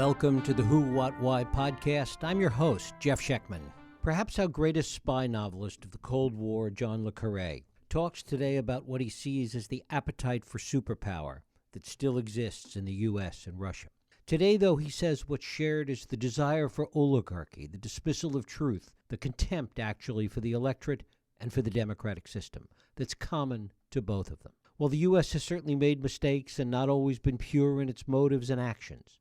Welcome to the Who, What, Why podcast. I'm your host, Jeff Schechtman. Perhaps our greatest spy novelist of the Cold War, John le Carré, talks today about what he sees as the appetite for superpower that still exists in the U.S. and Russia. Today, though, he says what's shared is the desire for oligarchy, the dismissal of truth, the contempt, actually, for the electorate and for the democratic system that's common to both of them. While the U.S. has certainly made mistakes and not always been pure in its motives and actions,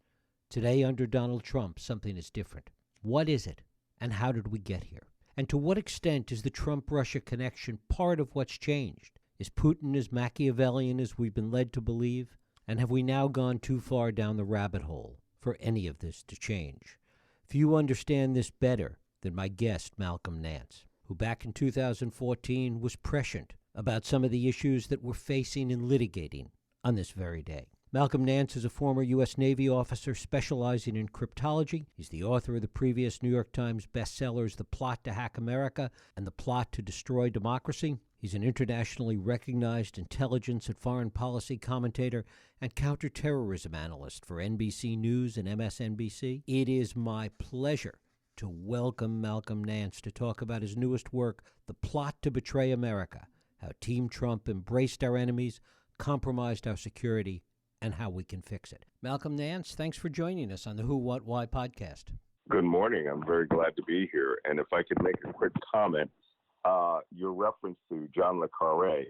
today under Donald Trump, something is different. What is it, and how did we get here? And to what extent is the Trump-Russia connection part of what's changed? Is Putin as Machiavellian as we've been led to believe? And have we now gone too far down the rabbit hole for any of this to change? Few understand this better than my guest, Malcolm Nance, who back in 2014 was prescient about some of the issues that we're facing and litigating on this very day. Malcolm Nance is a former U.S. Navy officer specializing in cryptology. He's the author of the previous New York Times bestsellers The Plot to Hack America and The Plot to Destroy Democracy. He's an internationally recognized intelligence and foreign policy commentator and counterterrorism analyst for NBC News and MSNBC. It is my pleasure to welcome Malcolm Nance to talk about his newest work, The Plot to Betray America, How Team Trump Embraced Our Enemies, Compromised Our Security, and How We Can Fix It. Malcolm Nance, thanks for joining us on the Who, What, Why podcast. Good morning. I'm very glad to be here. And if I could make a quick comment, your reference to John le Carré,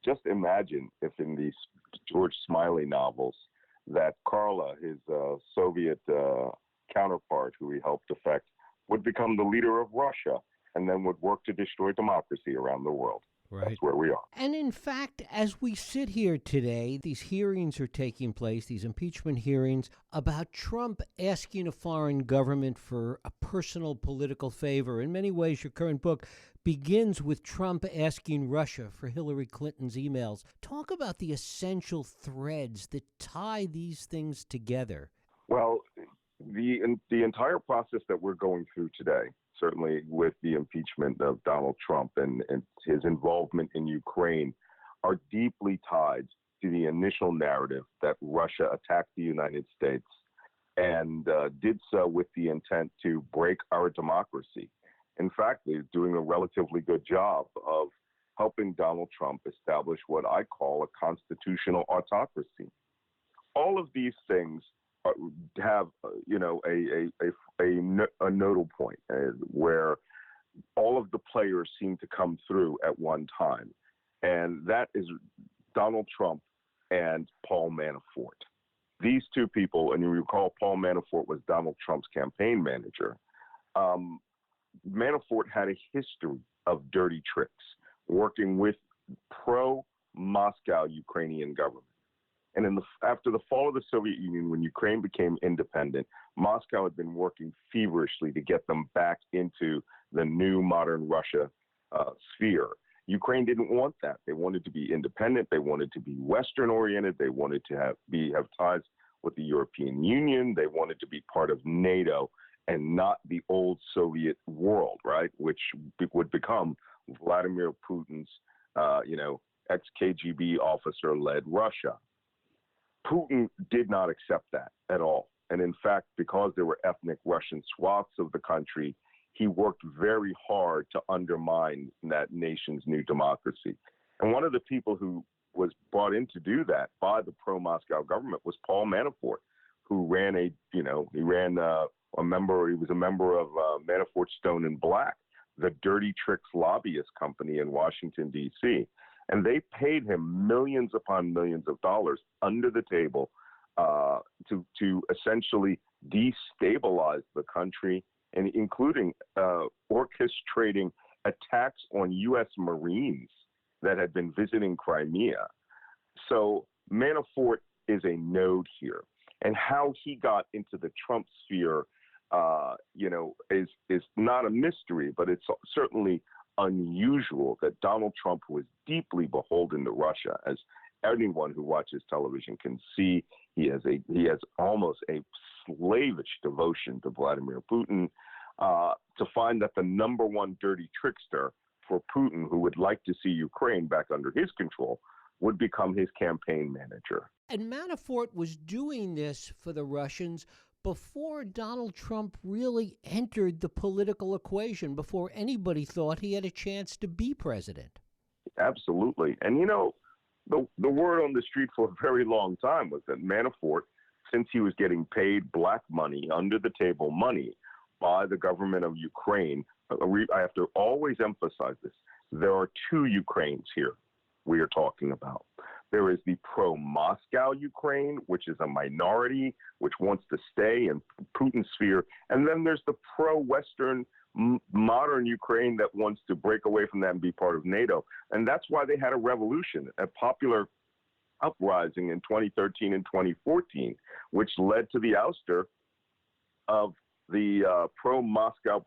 just imagine if in these George Smiley novels that Carla, his Soviet counterpart who he helped defect, would become the leader of Russia and then would work to destroy democracy around the world. Right. That's where we are. And in fact, as we sit here today, these hearings are taking place, these impeachment hearings, about Trump asking a foreign government for a personal political favor. In many ways, your current book begins with Trump asking Russia for Hillary Clinton's emails. Talk about the essential threads that tie these things together. Well, the entire process that we're going through today, certainly with the impeachment of Donald Trump and his involvement in Ukraine, are deeply tied to the initial narrative that Russia attacked the United States and did so with the intent to break our democracy. In fact, they're doing a relatively good job of helping Donald Trump establish what I call a constitutional autocracy. All of these things have, a nodal point where all of the players seem to come through at one time, and that is Donald Trump and Paul Manafort. These two people, and you recall Paul Manafort was Donald Trump's campaign manager. Manafort had a history of dirty tricks working with pro-Moscow Ukrainian government. And after the fall of the Soviet Union, when Ukraine became independent, Moscow had been working feverishly to get them back into the new modern Russia sphere. Ukraine didn't want that. They wanted to be independent. They wanted to be Western-oriented. They wanted to have ties with the European Union. They wanted to be part of NATO and not the old Soviet world, right, which would become Vladimir Putin's, ex-KGB officer-led Russia. Putin did not accept that at all. And in fact, because there were ethnic Russian swaths of the country, he worked very hard to undermine that nation's new democracy. And one of the people who was brought in to do that by the pro-Moscow government was Paul Manafort, who he was a member of Manafort Stone and Black, the dirty tricks lobbyist company in Washington, D.C., and they paid him millions upon millions of dollars under the table to essentially destabilize the country, and including orchestrating attacks on U.S. Marines that had been visiting Crimea. So Manafort is a node here. And how he got into the Trump sphere, is not a mystery, but it's certainly unusual that Donald Trump, who is deeply beholden to Russia, as anyone who watches television can see, he has almost a slavish devotion to Vladimir Putin, to find that the number one dirty trickster for Putin, who would like to see Ukraine back under his control, would become his campaign manager. And Manafort was doing this for the Russians before Donald Trump really entered the political equation, before anybody thought he had a chance to be president. Absolutely. And, the word on the street for a very long time was that Manafort, since he was getting paid black money, under the table money by the government of Ukraine, I have to always emphasize this. There are two Ukraines here we are talking about. There is the pro-Moscow Ukraine, which is a minority, which wants to stay in Putin's sphere. And then there's the pro-Western modern Ukraine that wants to break away from that and be part of NATO. And that's why they had a revolution, a popular uprising in 2013 and 2014, which led to the ouster of the pro-Moscow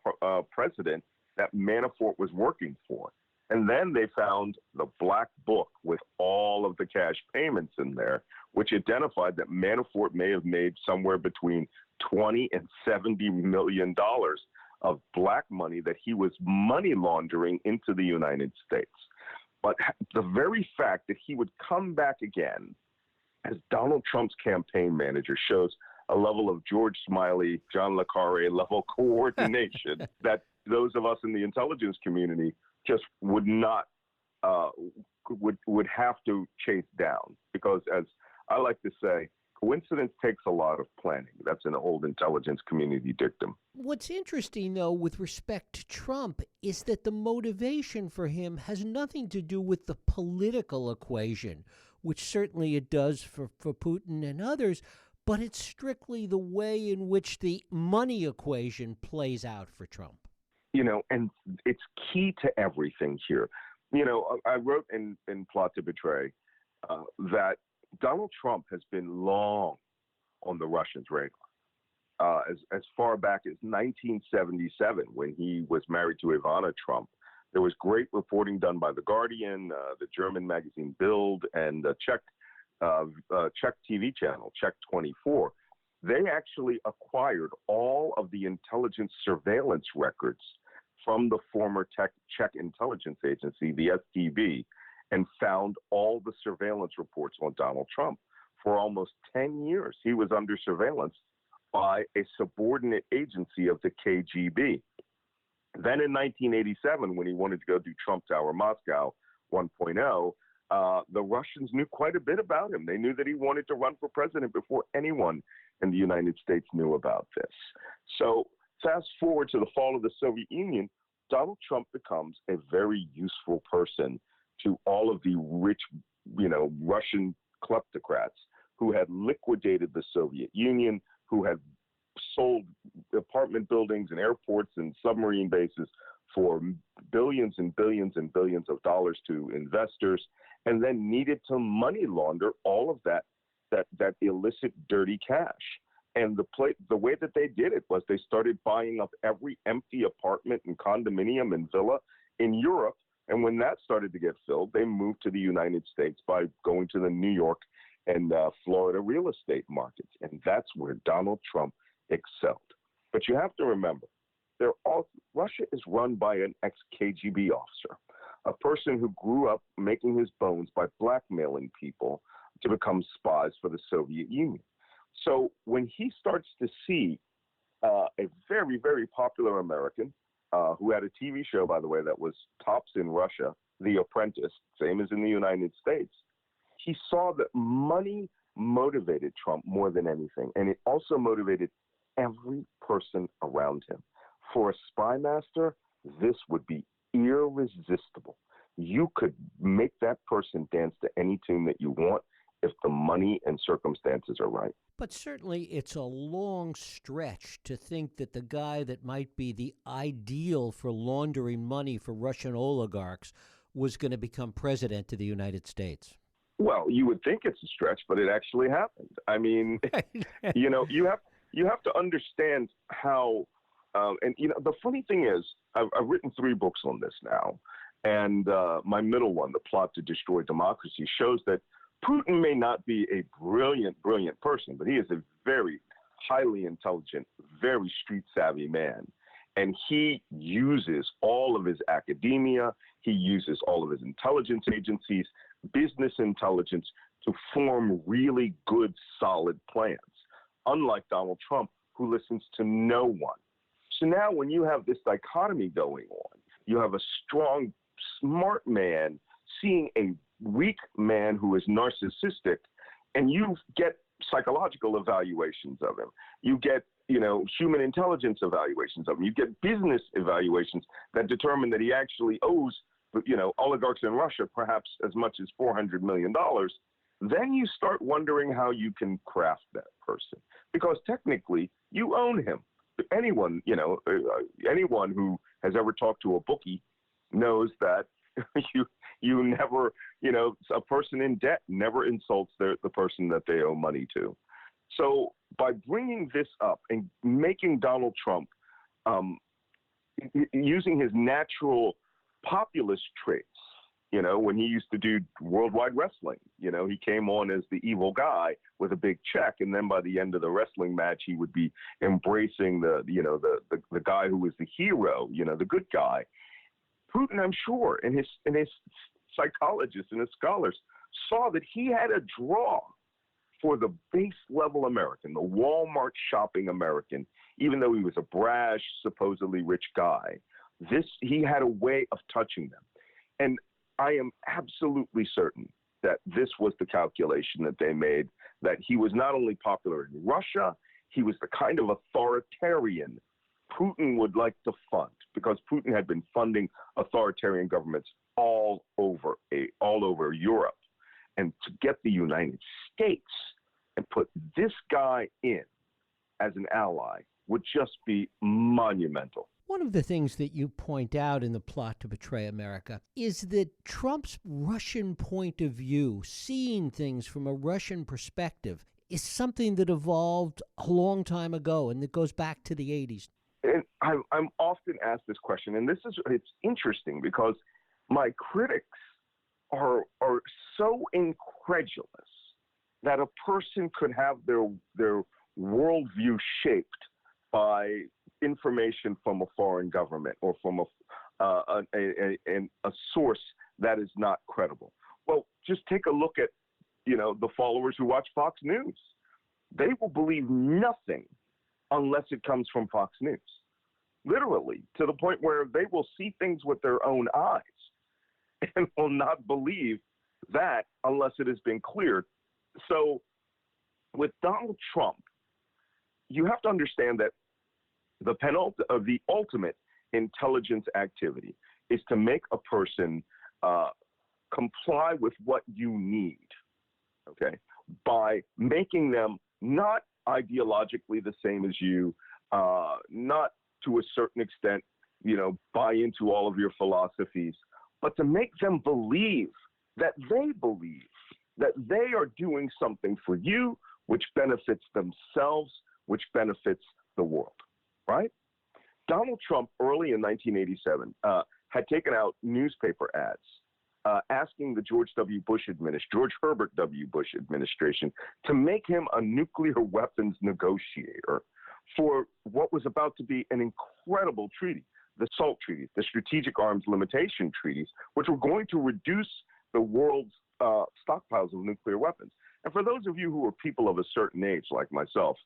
president that Manafort was working for. And then they found the black book with all of the cash payments in there, which identified that Manafort may have made somewhere between $20 and $70 million of black money that he was money laundering into the United States. But the very fact that he would come back again as Donald Trump's campaign manager shows a level of George Smiley, John le Carre level coordination that those of us in the intelligence community just would not, would have to chase down. Because as I like to say, coincidence takes a lot of planning. That's an old intelligence community dictum. What's interesting, though, with respect to Trump is that the motivation for him has nothing to do with the political equation, which certainly it does for Putin and others, but it's strictly the way in which the money equation plays out for Trump. And it's key to everything here. I wrote in Plot to Betray that Donald Trump has been long on the Russians' radar. As far back as 1977, when he was married to Ivana Trump, there was great reporting done by The Guardian, the German magazine Bild, and the Czech TV channel, Czech 24. They actually acquired all of the intelligence surveillance records from the former Czech intelligence agency, the STB, and found all the surveillance reports on Donald Trump. For almost 10 years, he was under surveillance by a subordinate agency of the KGB. Then in 1987, when he wanted to go do Trump Tower Moscow 1.0, the Russians knew quite a bit about him. They knew that he wanted to run for president before anyone in the United States knew about this. So fast forward to the fall of the Soviet Union, Donald Trump becomes a very useful person to all of the rich, Russian kleptocrats who had liquidated the Soviet Union, who had sold apartment buildings and airports and submarine bases for billions and billions and billions of dollars to investors, and then needed to money launder all of that illicit, dirty cash. And the way that they did it was they started buying up every empty apartment and condominium and villa in Europe. And when that started to get filled, they moved to the United States by going to the New York and Florida real estate markets. And that's where Donald Trump excelled. But you have to remember, Russia is run by an ex-KGB officer, a person who grew up making his bones by blackmailing people to become spies for the Soviet Union. So when he starts to see a very, very popular American who had a TV show, by the way, that was tops in Russia, The Apprentice, same as in the United States, he saw that money motivated Trump more than anything. And it also motivated every person around him. For a spy master, this would be irresistible. You could make that person dance to any tune that you want if the money and circumstances are right. But certainly it's a long stretch to think that the guy that might be the ideal for laundering money for Russian oligarchs was going to become president of the United States. Well, you would think it's a stretch, but it actually happened. I mean, you have to understand how, the funny thing is, I've written 3 books on this now, and my middle one, The Plot to Destroy Democracy, shows that Putin may not be a brilliant person, but he is a very highly intelligent, very street-savvy man. And he uses all of his academia, he uses all of his intelligence agencies, business intelligence to form really good, solid plans, unlike Donald Trump, who listens to no one. So now when you have this dichotomy going on, you have a strong, smart man seeing a weak man who is narcissistic, and you get psychological evaluations of him. You get, human intelligence evaluations of him. You get business evaluations that determine that he actually owes, oligarchs in Russia perhaps as much as $400 million. Then you start wondering how you can craft that person, because technically you own him. Anyone, anyone who has ever talked to a bookie knows that you never, a person in debt never insults the person that they owe money to. So by bringing this up and making Donald Trump, using his natural populist traits, when he used to do worldwide wrestling, he came on as the evil guy with a big check, and then by the end of the wrestling match, he would be embracing the guy who was the hero, the good guy. Putin, I'm sure, and his psychologists and his scholars saw that he had a draw for the base level American, the Walmart shopping American, even though he was a brash, supposedly rich guy. He had a way of touching them. And I am absolutely certain that this was the calculation that they made, that he was not only popular in Russia, he was the kind of authoritarian Putin would like to fund, because Putin had been funding authoritarian governments all over Europe. And to get the United States and put this guy in as an ally would just be monumental. One of the things that you point out in the plot to betray America is that Trump's Russian point of view, seeing things from a Russian perspective, is something that evolved a long time ago and that goes back to the 80s. And I'm often asked this question, and it's interesting because my critics are so incredulous that a person could have their worldview shaped by information from a foreign government or from a source that is not credible. Well, just take a look at the followers who watch Fox News. They will believe nothing unless it comes from Fox News, literally, to the point where they will see things with their own eyes and will not believe that unless it has been cleared. So with Donald Trump, you have to understand that the ultimate intelligence activity is to make a person comply with what you need, okay, by making them not ideologically the same as you, not to a certain extent, buy into all of your philosophies, but to make them believe that they are doing something for you, which benefits themselves, which benefits the world, right? Donald Trump, early in 1987, had taken out newspaper ads asking the George Herbert W. Bush administration to make him a nuclear weapons negotiator for what was about to be an incredible treaty, the SALT treaties, the Strategic Arms Limitation treaties, which were going to reduce the world's stockpiles of nuclear weapons. And for those of you who are people of a certain age, like myself,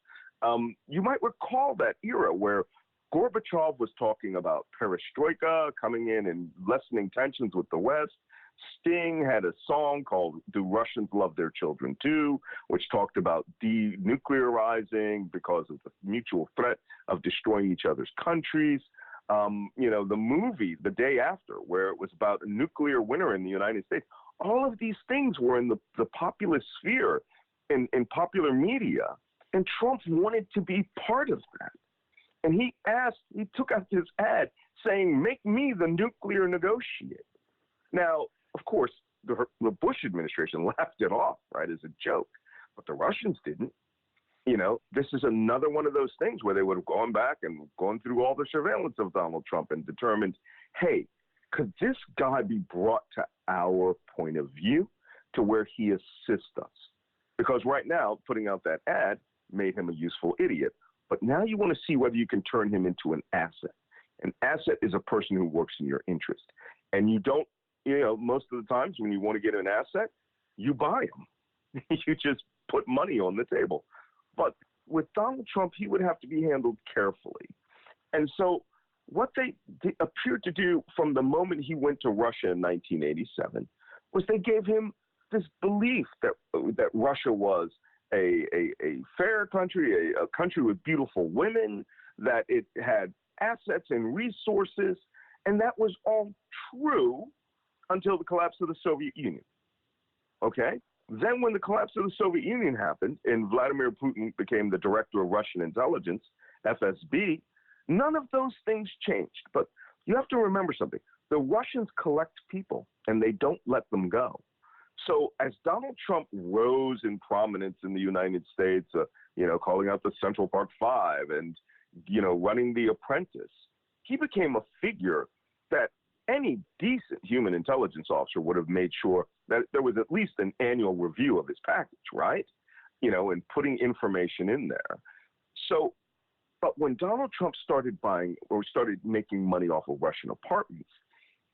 you might recall that era where Gorbachev was talking about perestroika coming in and lessening tensions with the West. Sting had a song called Do Russians Love Their Children Too, which talked about denuclearizing because of the mutual threat of destroying each other's countries. The movie The Day After, where it was about a nuclear winter in the United States. All of these things were in the populist sphere, in popular media, and Trump wanted to be part of that. And he took out his ad saying, make me the nuclear negotiator. Now, of course, the Bush administration laughed it off, right, as a joke, but the Russians didn't. This is another one of those things where they would have gone back and gone through all the surveillance of Donald Trump and determined, hey, could this guy be brought to our point of view to where he assists us? Because right now, putting out that ad made him a useful idiot. But now you want to see whether you can turn him into an asset. An asset is a person who works in your interest. And you don't, most of the times when you want to get an asset, you buy them. You just put money on the table. But with Donald Trump, he would have to be handled carefully. And so what they appeared to do from the moment he went to Russia in 1987 was they gave him this belief that Russia was a fair country, a country with beautiful women, that it had assets and resources, and that was all true until the collapse of the Soviet Union. Okay? Then when the collapse of the Soviet Union happened and Vladimir Putin became the director of Russian intelligence, FSB, none of those things changed. But you have to remember something. The Russians collect people, and they don't let them go. So as Donald Trump rose in prominence in the United States, calling out the Central Park Five and, running The Apprentice, he became a figure that any decent human intelligence officer would have made sure that there was at least an annual review of his package, right? And putting information in there. So, but when Donald Trump started buying or started making money off of Russian apartments,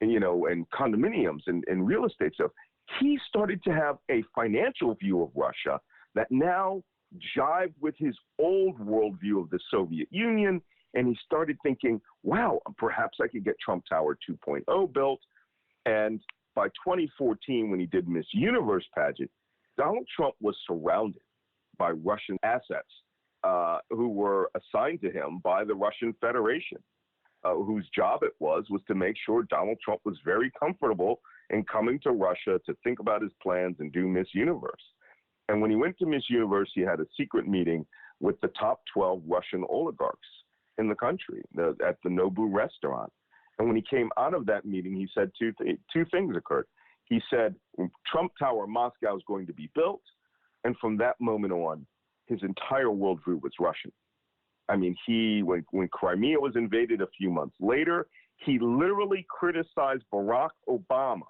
and condominiums and real estate stuff, he started to have a financial view of Russia that now jived with his old worldview of the Soviet Union. And he started thinking, wow, perhaps I could get Trump Tower 2.0 built. And by 2014, when he did Miss Universe pageant, Donald Trump was surrounded by Russian assets who were assigned to him by the Russian Federation, whose job it was to make sure Donald Trump was very comfortable in coming to Russia to think about his plans and do Miss Universe. And when he went to Miss Universe, he had a secret meeting with the top 12 Russian oligarchs in the country at the Nobu restaurant. And when he came out of that meeting, he said two things occurred. He said, Trump Tower Moscow is going to be built. And from that moment on, his entire worldview was Russian. I mean, when Crimea was invaded a few months later, he literally criticized Barack Obama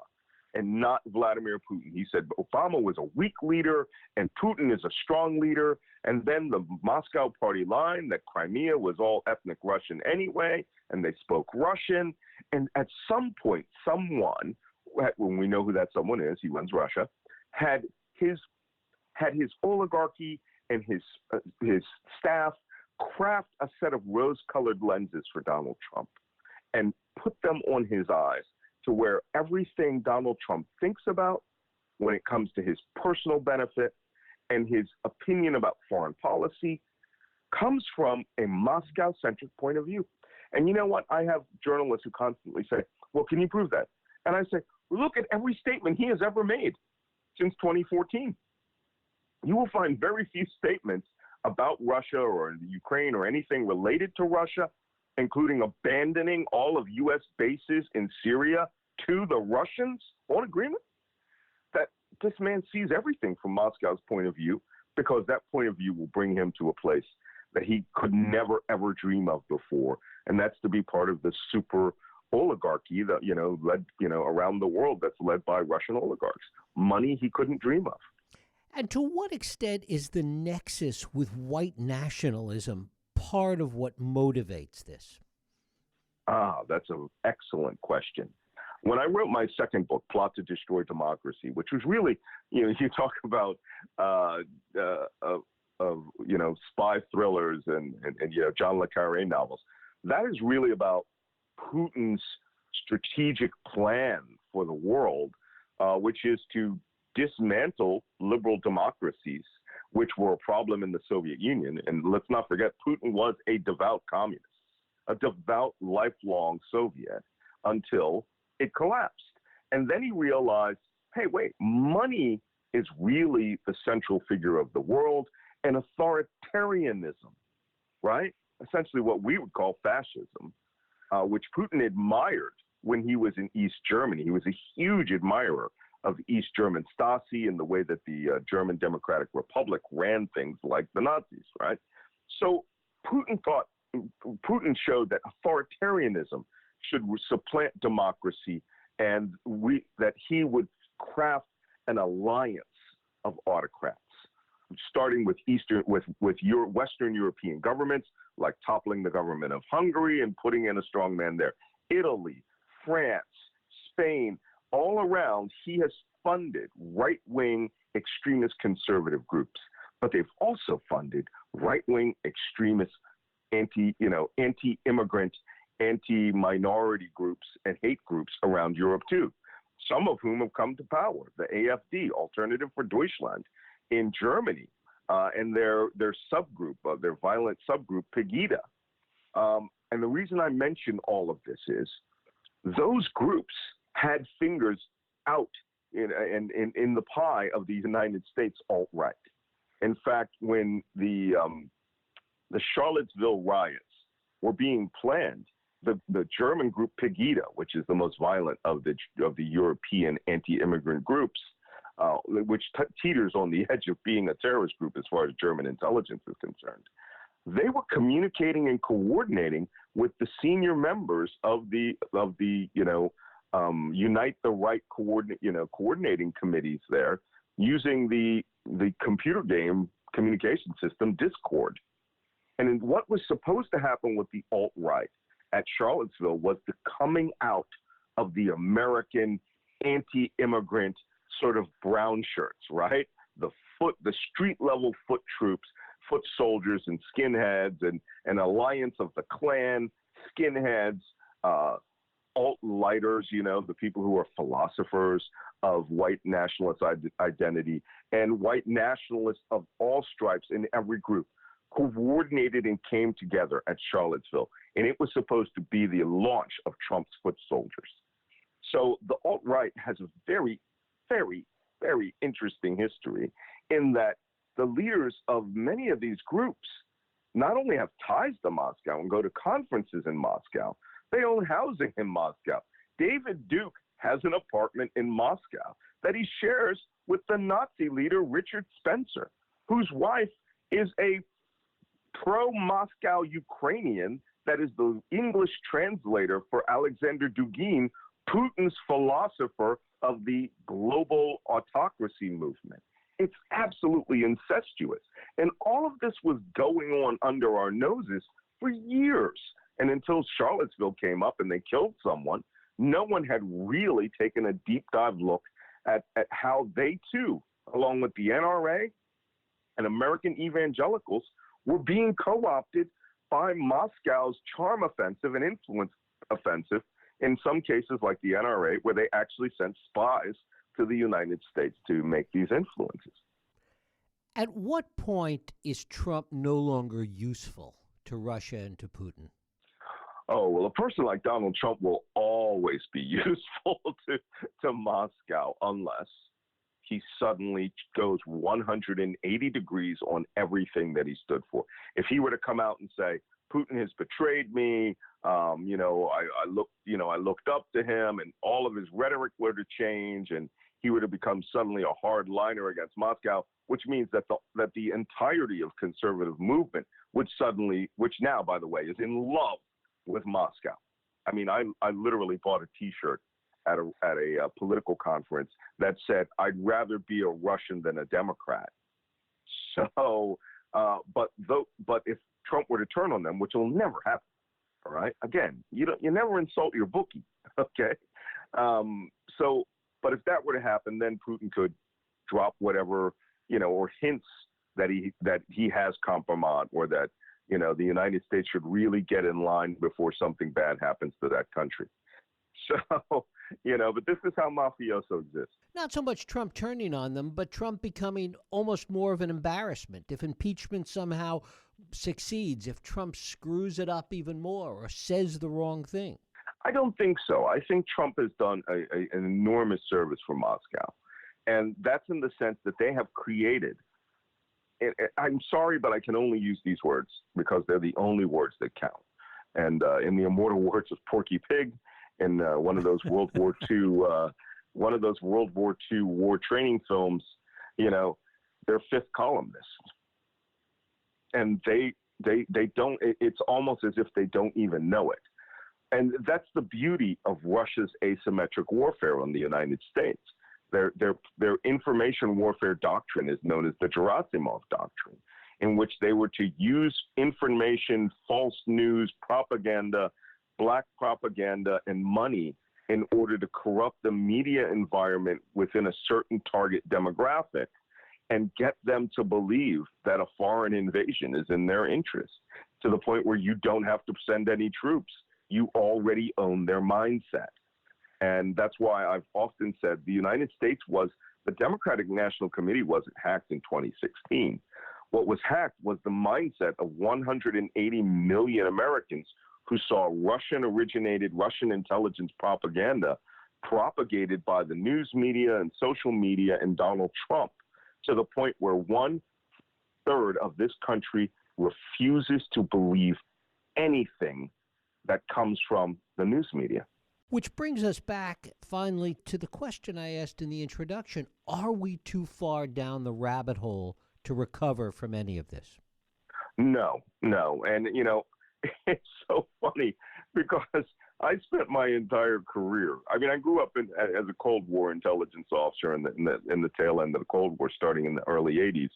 and not Vladimir Putin. He said Obama was a weak leader and Putin is a strong leader. And then the Moscow party line that Crimea was all ethnic Russian anyway, and they spoke Russian. And at some point, someone, when we know who that someone is, he runs Russia, had his oligarchy and his staff craft a set of rose-colored lenses for Donald Trump and put them on his eyes to where everything Donald Trump thinks about when it comes to his personal benefit and his opinion about foreign policy comes from a Moscow-centric point of view. And you know what? I have journalists who constantly say, well, can you prove that? And I say, look at every statement he has ever made since 2014. You will find very few statements about Russia or the Ukraine or anything related to Russia, including abandoning all of U.S. bases in Syria to the Russians on agreement. That this man sees everything from Moscow's point of view, because that point of view will bring him to a place that he could never, ever dream of before. And that's to be part of the super oligarchy that, led, around the world that's led by Russian oligarchs. Money he couldn't dream of. And to what extent is the nexus with white nationalism part of what motivates this? That's an excellent question. When I wrote my second book, Plot to Destroy Democracy, which was really, you talk about, spy thrillers and John le Carré novels. That is really about Putin's strategic plan for the world, which is to dismantle liberal democracies, which were a problem in the Soviet Union. And let's not forget, Putin was a devout communist, a devout lifelong Soviet until it collapsed. And then he realized, hey, wait, money is really the central figure of the world, and authoritarianism, right? Essentially what we would call fascism, which Putin admired when he was in East Germany. He was a huge admirer of East German Stasi and the way that the German Democratic Republic ran things like the Nazis, right? So Putin showed that authoritarianism should supplant democracy, and that he would craft an alliance of autocrats, starting with Western European governments, like toppling the government of Hungary and putting in a strong man there. Italy, France, Spain, all around, he has funded right-wing extremist conservative groups, but they've also funded right-wing extremist anti-immigrant, anti-minority groups and hate groups around Europe too, some of whom have come to power. The AfD, Alternative for Deutschland, in Germany, and their subgroup, their violent subgroup, Pegida. And the reason I mention all of this is those groups had fingers out in the pie of the United States alt-right. In fact, when the Charlottesville riots were being planned, the German group Pegida, which is the most violent of the European anti-immigrant groups, which teeters on the edge of being a terrorist group as far as German intelligence is concerned, they were communicating and coordinating with the senior members of the Unite the Right coordinating committees there, using the computer game communication system Discord. And what was supposed to happen with the alt-right at Charlottesville was the coming out of the American anti-immigrant sort of brown shirts, right? The street level foot troops, foot soldiers and skinheads, and an alliance of the Klan, skinheads, alt-lighters, the people who are philosophers of white nationalist identity, and white nationalists of all stripes in every group coordinated and came together at Charlottesville. And it was supposed to be the launch of Trump's foot soldiers. So the alt-right has a very, very, very interesting history in that the leaders of many of these groups not only have ties to Moscow and go to conferences in Moscow, they own housing in Moscow. David Duke has an apartment in Moscow that he shares with the Nazi leader Richard Spencer, whose wife is a pro-Moscow Ukrainian that is the English translator for Alexander Dugin, Putin's philosopher of the global autocracy movement. It's absolutely incestuous. And all of this was going on under our noses for years. And until Charlottesville came up and they killed someone, no one had really taken a deep dive look at how they too, along with the NRA and American evangelicals, were being co-opted by Moscow's charm offensive and influence offensive, in some cases like the NRA, where they actually sent spies to the United States to make these influences. At what point is Trump no longer useful to Russia and to Putin? Oh, well, a person like Donald Trump will always be useful to Moscow unless he suddenly goes 180 degrees on everything that he stood for. If he were to come out and say, Putin has betrayed me, I looked up to him, and all of his rhetoric were to change, and he would have become suddenly a hardliner against Moscow, which means that the entirety of conservative movement which now, by the way, is in love with Moscow. I mean, I literally bought a T-shirt at a political conference that said, "I'd rather be a Russian than a Democrat." So, but if Trump were to turn on them, which will never happen, all right? Again, you never insult your bookie, okay? But if that were to happen, then Putin could drop whatever, or hints that he has compromise, or that the United States should really get in line before something bad happens to that country. So, but this is how mafioso exists. Not so much Trump turning on them, but Trump becoming almost more of an embarrassment. If impeachment somehow succeeds, if Trump screws it up even more or says the wrong thing. I don't think so. I think Trump has done an enormous service for Moscow. And that's in the sense that they have created, and I'm sorry, but I can only use these words because they're the only words that count. And in the immortal words of Porky Pig, in one of those World War II war training films, they're fifth columnists, and they don't. It's almost as if they don't even know it, and that's the beauty of Russia's asymmetric warfare on the United States. Their information warfare doctrine is known as the Gerasimov doctrine, in which they were to use information, false news, propaganda, black propaganda, and money in order to corrupt the media environment within a certain target demographic and get them to believe that a foreign invasion is in their interest, to the point where you don't have to send any troops. You already own their mindset. And that's why I've often said the United States the Democratic National Committee wasn't hacked in 2016. What was hacked was the mindset of 180 million Americans who saw Russian-originated, Russian intelligence propaganda propagated by the news media and social media and Donald Trump, to the point where 1/3 of this country refuses to believe anything that comes from the news media. Which brings us back finally to the question I asked in the introduction. Are we too far down the rabbit hole to recover from any of this? No. And, it's so funny because I spent my entire career. I mean, I grew up as a Cold War intelligence officer in the tail end of the Cold War, starting in the early 80s.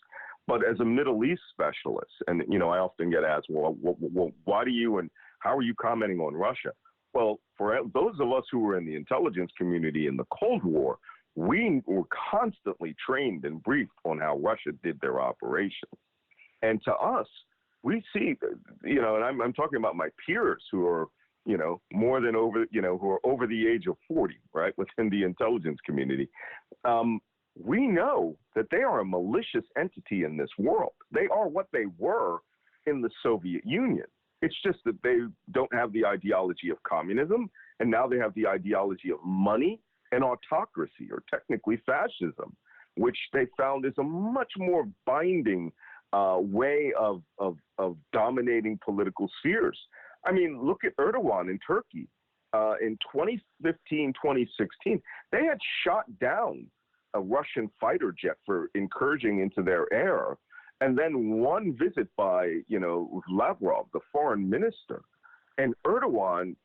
But as a Middle East specialist, and, I often get asked, well, why do you and how are you commenting on Russia? Well, for those of us who were in the intelligence community in the Cold War, we were constantly trained and briefed on how Russia did their operations. And to us, we see, and I'm talking about my peers who are, more than who are over the age of 40, right, within the intelligence community. We know that they are a malicious entity in this world. They are what they were in the Soviet Union. It's just that they don't have the ideology of communism, and now they have the ideology of money and autocracy, or technically fascism, which they found is a much more binding way of dominating political spheres. I mean, look at Erdogan in Turkey. In 2015, 2016, they had shot down a Russian fighter jet for incursioning into their air. And then one visit by, Lavrov, the foreign minister, and Erdogan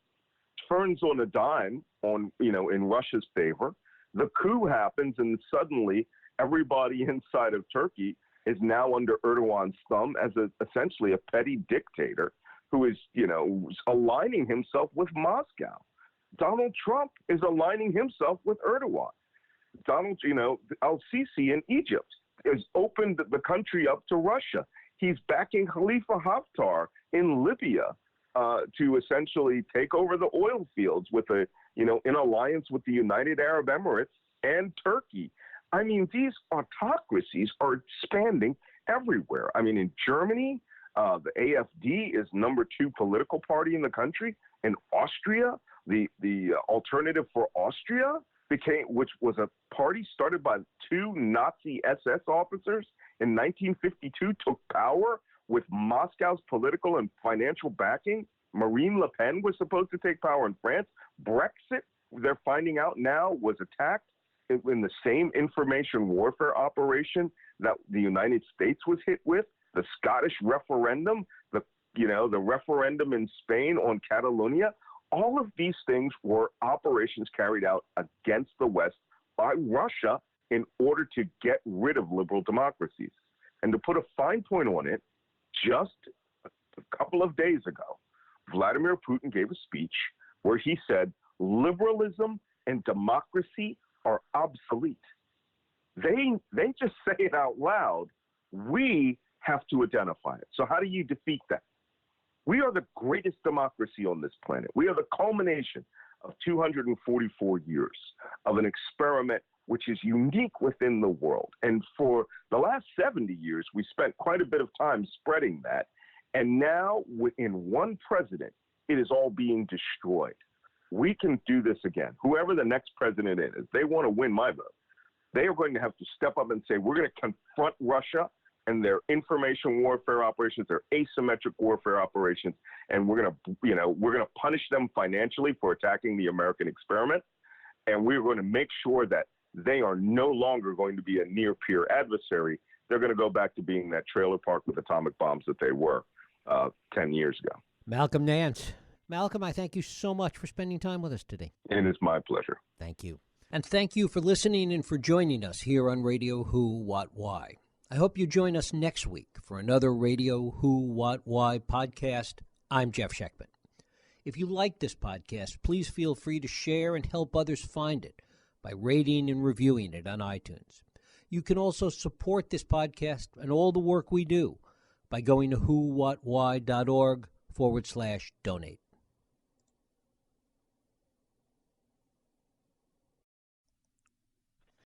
turns on a dime in Russia's favor. The coup happens, and suddenly everybody inside of Turkey is now under Erdogan's thumb as essentially a petty dictator who is, aligning himself with Moscow. Donald Trump is aligning himself with Erdogan. Al-Sisi in Egypt has opened the country up to Russia. He's backing Khalifa Haftar in Libya to essentially take over the oil fields in alliance with the United Arab Emirates and Turkey. I mean, these autocracies are expanding everywhere. I mean, in Germany, the AfD is #2 political party in the country. In Austria, the Alternative for Austria which was a party started by 2 Nazi SS officers in 1952, took power with Moscow's political and financial backing. Marine Le Pen was supposed to take power in France. Brexit, they're finding out now, was attacked in the same information warfare operation that the United States was hit with. The Scottish referendum, the referendum in Spain on Catalonia. All of these things were operations carried out against the West by Russia in order to get rid of liberal democracies. And to put a fine point on it, just a couple of days ago, Vladimir Putin gave a speech where he said liberalism and democracy are obsolete. They just say it out loud. We have to identify it. So how do you defeat that? We are the greatest democracy on this planet. We are the culmination of 244 years of an experiment which is unique within the world. And for the last 70 years, we spent quite a bit of time spreading that. And now, within one president, it is all being destroyed. We can do this again. Whoever the next president is, they want to win my vote. They are going to have to step up and say, we're going to confront Russia and their information warfare operations, their asymmetric warfare operations, and we're going to punish them financially for attacking the American experiment, and we're going to make sure that they are no longer going to be a near-peer adversary. They're going to go back to being that trailer park with atomic bombs that they were 10 years ago. Malcolm Nance. Malcolm, I thank you so much for spending time with us today. It is my pleasure. Thank you. And thank you for listening and for joining us here on Radio Who, What, Why. I hope you join us next week for another Radio Who, What, Why podcast. I'm Jeff Sheckman. If you like this podcast, please feel free to share and help others find it by rating and reviewing it on iTunes. You can also support this podcast and all the work we do by going to whowhatwhy.org/donate.